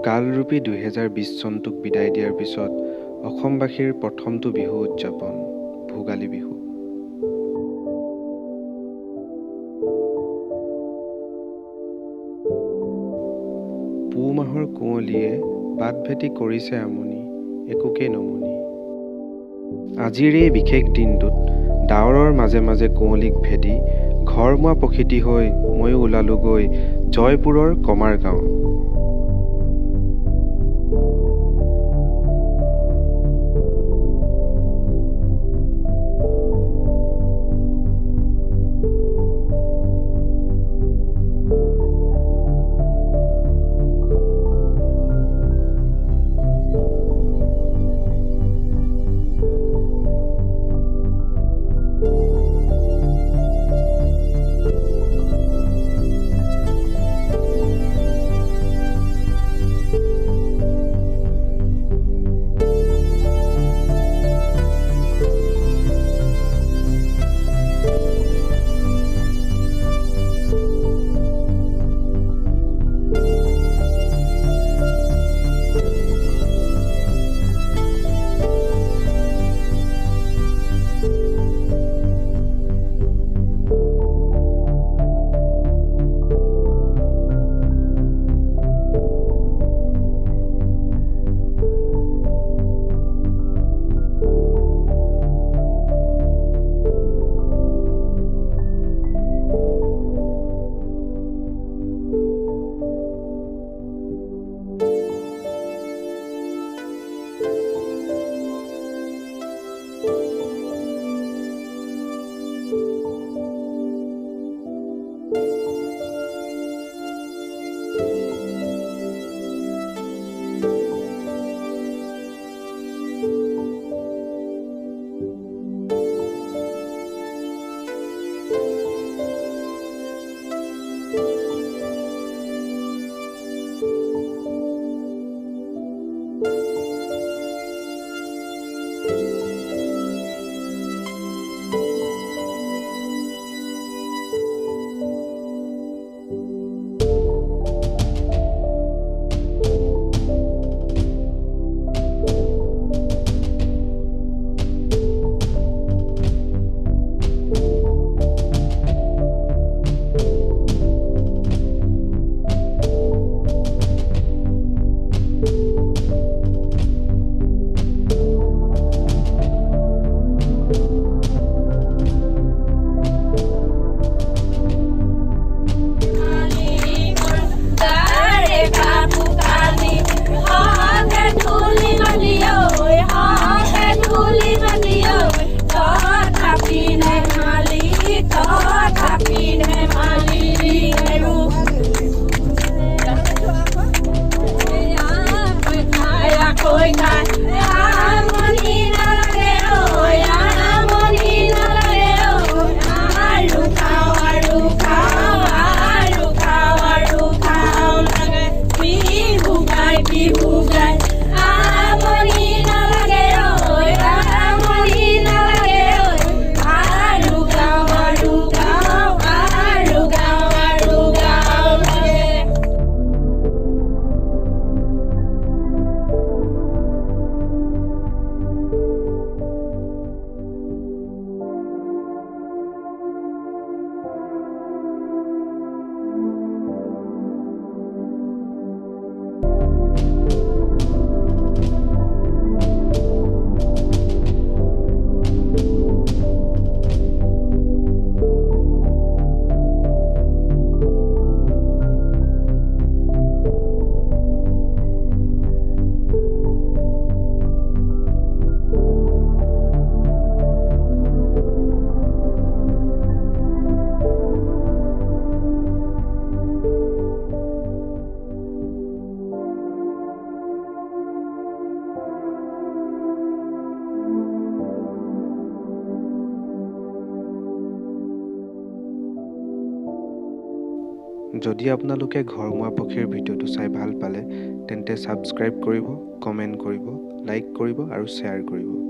কালৰূপী 2020 চনটোক বিদায় দিয়াৰ পিছত অসমবাসীৰ প্ৰথমটো বিহু উদযাপন ভোগালী বিহু। পুহ মাহৰ কুঁৱলীয়ে বাট ভেটি কৰিছে আমনি, একোকে নমনি। আজিৰ এই বিশেষ দিনটোত ডাৱৰৰ মাজে মাজে কুঁৱলীক ভেদি ঘৰমুৱা প্ৰকৃতি হৈ ময়ো ওলালোগৈ জয়পুৰৰ কমাৰ গাঁও। যদি আপোনালোকে ঘৰমুৱা পক্ষীৰ ভিডিঅ'টো চাই ভাল পালে তেন্তে ছাবস্ক্ৰাইব কৰিব, কমেণ্ট কৰিব, লাইক কৰিব আৰু শ্বেয়াৰ কৰিব।